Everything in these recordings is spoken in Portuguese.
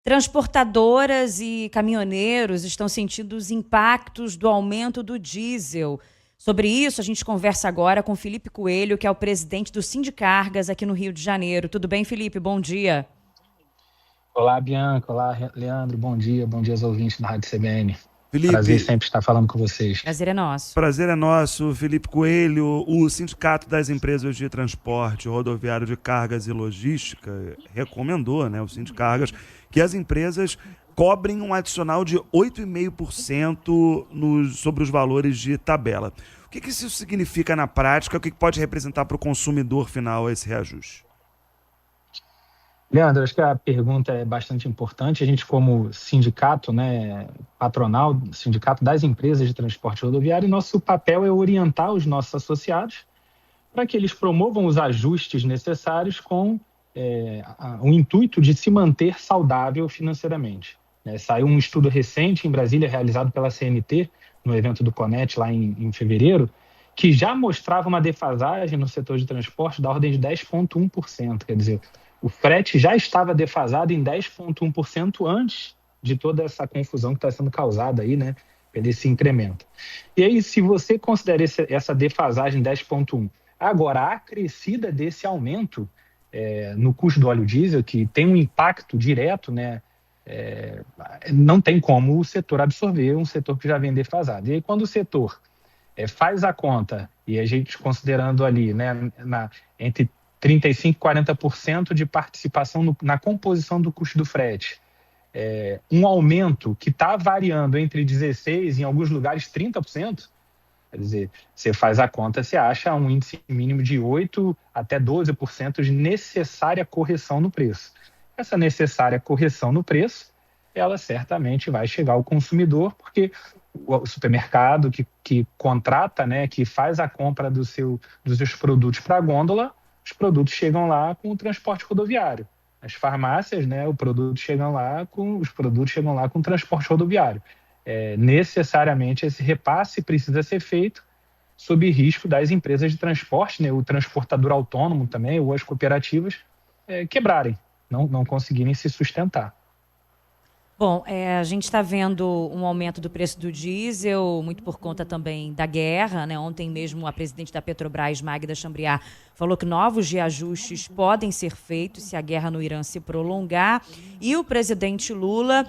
Transportadoras e caminhoneiros estão sentindo os impactos do aumento do diesel. Sobre isso, a gente conversa agora com Felipe Coelho, que é o presidente do Sindicargas aqui no Rio de Janeiro. Tudo bem, Felipe? Bom dia. Olá, Bianca. Olá, Leandro. Bom dia. Bom dia aos ouvintes da Rádio CBN. Prazer Felipe, sempre estar falando com vocês. Prazer é nosso. prazer é nosso. Felipe Coelho, o Sindicato das Empresas de Transporte Rodoviário de Cargas e Logística recomendou, o Sindicargas, que as empresas cobrem um adicional de 8,5% sobre os valores de tabela. O que isso significa na prática? O que pode representar para o consumidor final esse reajuste? Leandro, acho que a pergunta é bastante importante. A gente, como sindicato, patronal, sindicato das empresas de transporte rodoviário, nosso papel é orientar os nossos associados para que eles promovam os ajustes necessários com o intuito de se manter saudável financeiramente. Saiu um estudo recente em Brasília, realizado pela CNT, no evento do CONET, lá em fevereiro, que já mostrava uma defasagem no setor de transporte da ordem de 10,1%. Quer dizer, o frete já estava defasado em 10,1% antes de toda essa confusão que está sendo causada aí, pelo esse incremento. E aí, se você considera essa defasagem 10,1%, agora a acrescida desse aumento no custo do óleo diesel, que tem um impacto direto, não tem como o setor absorver, um setor que já vem defasado. E aí, quando o setor faz a conta, e a gente considerando ali, entre 35% e 40% de participação na composição do custo do frete, um aumento que está variando entre 16% e, em alguns lugares, 30%, quer dizer, você faz a conta, você acha um índice mínimo de 8% até 12% de necessária correção no preço. Essa necessária correção no preço, ela certamente vai chegar ao consumidor, porque o supermercado que contrata, que faz a compra dos seus produtos para a gôndola, os produtos chegam lá com o transporte rodoviário. As farmácias, os produtos chegam lá com o transporte rodoviário. Necessariamente esse repasse precisa ser feito sob risco das empresas de transporte, o transportador autônomo também, ou as cooperativas, quebrarem, não conseguirem se sustentar. Bom, a gente está vendo um aumento do preço do diesel, muito por conta também da guerra, Ontem mesmo a presidente da Petrobras, Magda Chambriard, falou que novos reajustes podem ser feitos se a guerra no Irã se prolongar. E o presidente Lula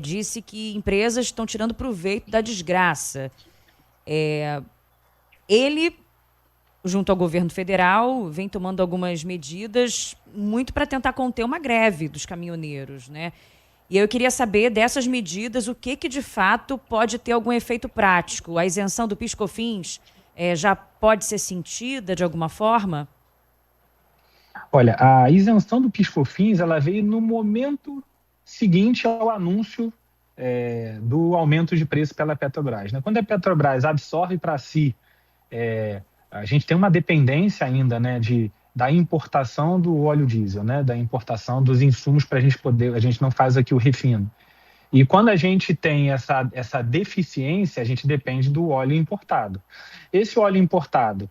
disse que empresas estão tirando proveito da desgraça. Ele, junto ao governo federal, vem tomando algumas medidas muito para tentar conter uma greve dos caminhoneiros, E eu queria saber dessas medidas o que de fato pode ter algum efeito prático. A isenção do PIS/COFINS já pode ser sentida de alguma forma? Olha, a isenção do PIS/COFINS ela veio no momento seguinte ao anúncio do aumento de preço pela Petrobras. Quando a Petrobras absorve para si, a gente tem uma dependência ainda da importação do óleo diesel, da importação dos insumos para a gente não faz aqui o refino. E quando a gente tem essa deficiência, a gente depende do óleo importado. Esse óleo importado,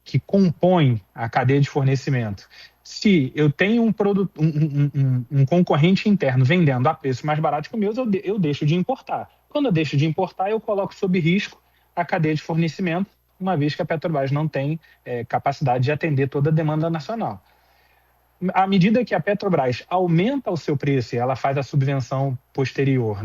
que compõe a cadeia de fornecimento, se eu tenho um concorrente interno vendendo a preço mais barato que o meu, eu deixo de importar. Quando eu deixo de importar, eu coloco sob risco a cadeia de fornecimento, uma vez que a Petrobras não tem capacidade de atender toda a demanda nacional. À medida que a Petrobras aumenta o seu preço e ela faz a subvenção posterior,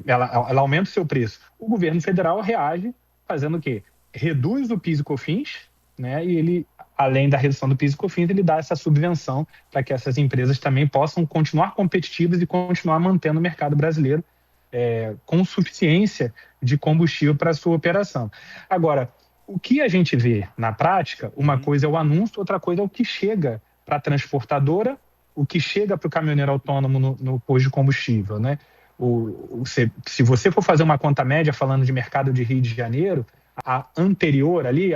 ela aumenta o seu preço, o governo federal reage fazendo o quê? Reduz o PIS e COFINS, e ele, além da redução do PIS e COFINS, ele dá essa subvenção para que essas empresas também possam continuar competitivas e continuar mantendo o mercado brasileiro com suficiência de combustível para a sua operação. Agora, o que a gente vê na prática, uma coisa é o anúncio, outra coisa é o que chega para a transportadora, o que chega para o caminhoneiro autônomo no posto de combustível. Se você for fazer uma conta média falando de mercado de Rio de Janeiro, a anterior ali,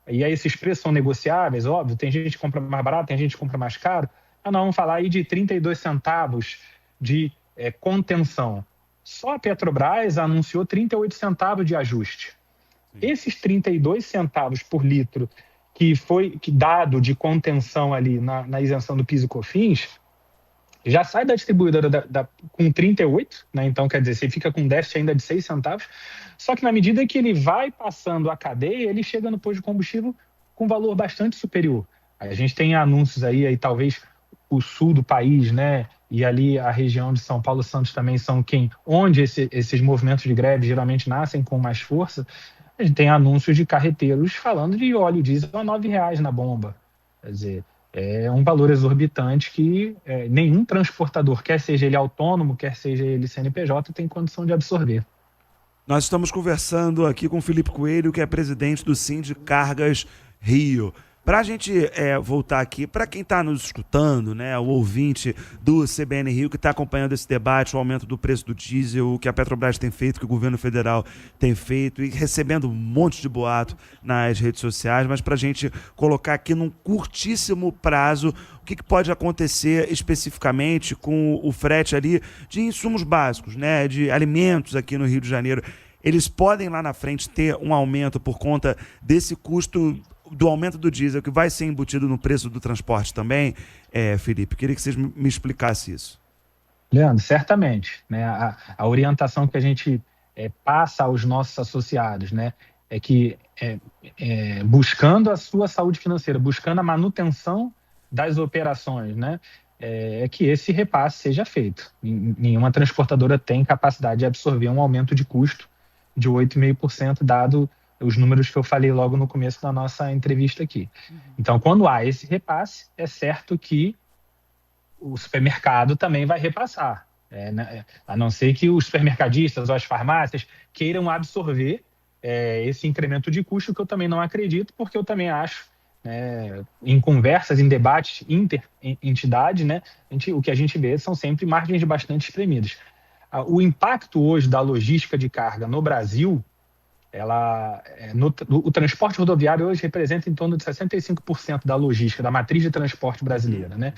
e aí esses preços são negociáveis, óbvio, tem gente que compra mais barato, tem gente que compra mais caro, nós vamos falar aí de 32 centavos de contenção. Só a Petrobras anunciou 38 centavos de ajuste. Esses 32 centavos por litro que foi dado de contenção ali na isenção do PIS e COFINS, já sai da distribuidora com 38, né? Então, quer dizer, você fica com déficit ainda de 6 centavos. Só que na medida que ele vai passando a cadeia, ele chega no posto de combustível com valor bastante superior. A gente tem anúncios aí talvez o sul do país, né? E ali a região de São Paulo, Santos também são onde esses movimentos de greve geralmente nascem com mais força. A gente tem anúncios de carreteiros falando de óleo diesel a R$9 na bomba. Quer dizer, é um valor exorbitante que nenhum transportador, quer seja ele autônomo, quer seja ele CNPJ, tem condição de absorver. Nós estamos conversando aqui com o Felipe Coelho, que é presidente do Sindicargas Rio. Para a gente voltar aqui, para quem está nos escutando, né, o ouvinte do CBN Rio que está acompanhando esse debate, o aumento do preço do diesel, o que a Petrobras tem feito, que o governo federal tem feito, e recebendo um monte de boato nas redes sociais, mas para a gente colocar aqui num curtíssimo prazo o que pode acontecer especificamente com o frete ali de insumos básicos, né, de alimentos aqui no Rio de Janeiro. Eles podem lá na frente ter um aumento por conta desse custo do aumento do diesel, que vai ser embutido no preço do transporte também, Felipe? Queria que vocês me explicassem isso. Leandro, certamente. Né, a orientação que a gente passa aos nossos associados, né, é que buscando a sua saúde financeira, buscando a manutenção das operações, né, é que esse repasse seja feito. Nenhuma transportadora tem capacidade de absorver um aumento de custo de 8,5%, dado os números que eu falei logo no começo da nossa entrevista aqui. Então, quando há esse repasse, é certo que o supermercado também vai repassar. A não ser que os supermercadistas ou as farmácias queiram absorver esse incremento de custo, que eu também não acredito, porque eu também acho, em conversas, em debates inter-entidade, né, o que a gente vê são sempre margens de bastante espremidas. O impacto hoje da logística de carga no Brasil, o transporte rodoviário hoje representa em torno de 65% da logística, da matriz de transporte brasileira, né?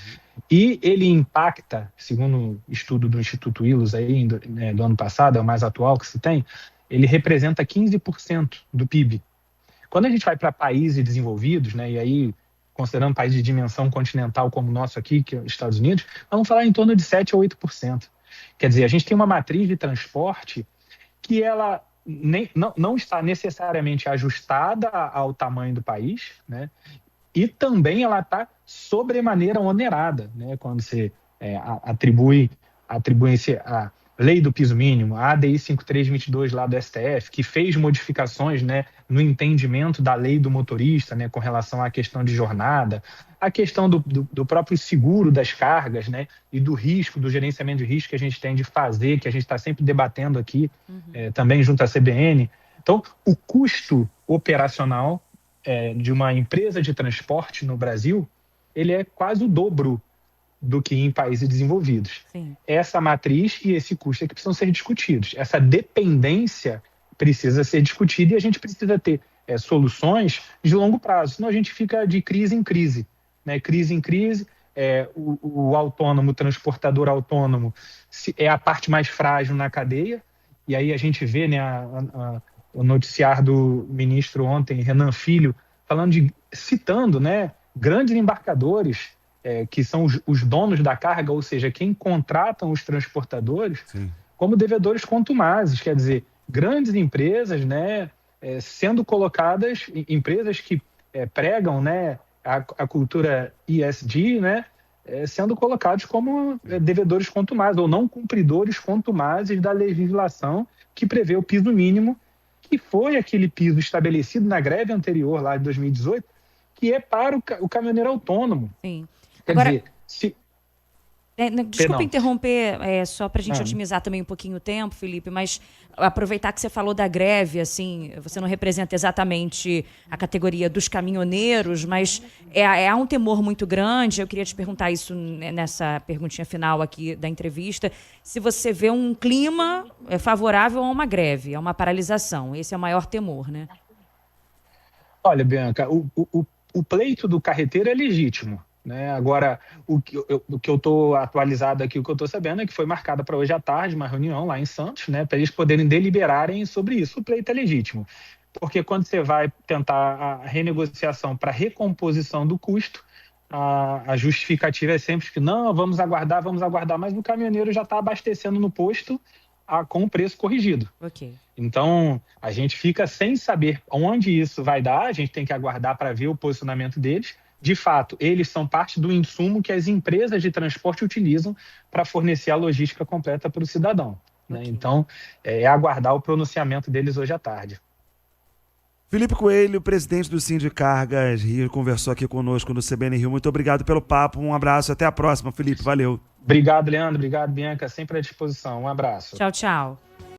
E ele impacta, segundo o estudo do Instituto Ilus aí, do ano passado, é o mais atual que se tem, ele representa 15% do PIB. Quando a gente vai para países desenvolvidos, né, e aí considerando países de dimensão continental como o nosso aqui, que é os Estados Unidos, vamos falar em torno de 7 a 8%. Quer dizer, a gente tem uma matriz de transporte que ela não está necessariamente ajustada ao tamanho do país, né? E também ela está sobremaneira onerada, né? Quando você atribui a lei do piso mínimo, a ADI 5322 lá do STF, que fez modificações, né, no entendimento da lei do motorista, né, com relação à questão de jornada, a questão do próprio seguro das cargas, né, e do risco, do gerenciamento de risco que a gente tem de fazer, que a gente está sempre debatendo aqui, também junto à CBN. Então, o custo operacional de uma empresa de transporte no Brasil, ele é quase o dobro do que em países desenvolvidos. Sim. Essa matriz e esse custo é que precisam ser discutidos. Essa dependência precisa ser discutida e a gente precisa ter soluções de longo prazo, senão a gente fica de crise em crise. Né? Crise em crise, o autônomo, o transportador autônomo é a parte mais frágil na cadeia, e aí a gente vê, né, o noticiário do ministro ontem, Renan Filho, citando, né, grandes embarcadores que são os donos da carga, ou seja, quem contratam os transportadores, sim, como devedores contumazes, quer dizer, grandes empresas, né, sendo colocadas, empresas que pregam, né, a cultura ESG, né, sendo colocados como devedores contumazes, ou não cumpridores contumazes da legislação que prevê o piso mínimo, que foi aquele piso estabelecido na greve anterior, lá de 2018, que é para o caminhoneiro autônomo. Sim. Quer Agora, dizer, desculpa interromper, só para a gente otimizar também um pouquinho o tempo, Felipe, mas aproveitar que você falou da greve, assim, você não representa exatamente a categoria dos caminhoneiros, mas há um temor muito grande, eu queria te perguntar isso nessa perguntinha final aqui da entrevista, se você vê um clima favorável a uma greve, a uma paralisação, esse é o maior temor, né? Olha, Bianca, o pleito do carreteiro é legítimo. Né? Agora, o que eu estou atualizado aqui, o que eu estou sabendo é que foi marcada para hoje à tarde uma reunião lá em Santos, né, para eles poderem deliberarem sobre isso. O pleito é legítimo, porque quando você vai tentar a renegociação para recomposição do custo, a justificativa é sempre que não, vamos aguardar, mas o caminhoneiro já está abastecendo no posto com o preço corrigido. Ok. Então, a gente fica sem saber onde isso vai dar, a gente tem que aguardar para ver o posicionamento deles. De fato, eles são parte do insumo que as empresas de transporte utilizam para fornecer a logística completa para o cidadão. Né? Ok. Então, é aguardar o pronunciamento deles hoje à tarde. Felipe Coelho, presidente do Sindicargas Rio, conversou aqui conosco no CBN Rio. Muito obrigado pelo papo, um abraço, até a próxima, Felipe, valeu. Obrigado, Leandro, obrigado, Bianca, sempre à disposição. Um abraço. Tchau, tchau.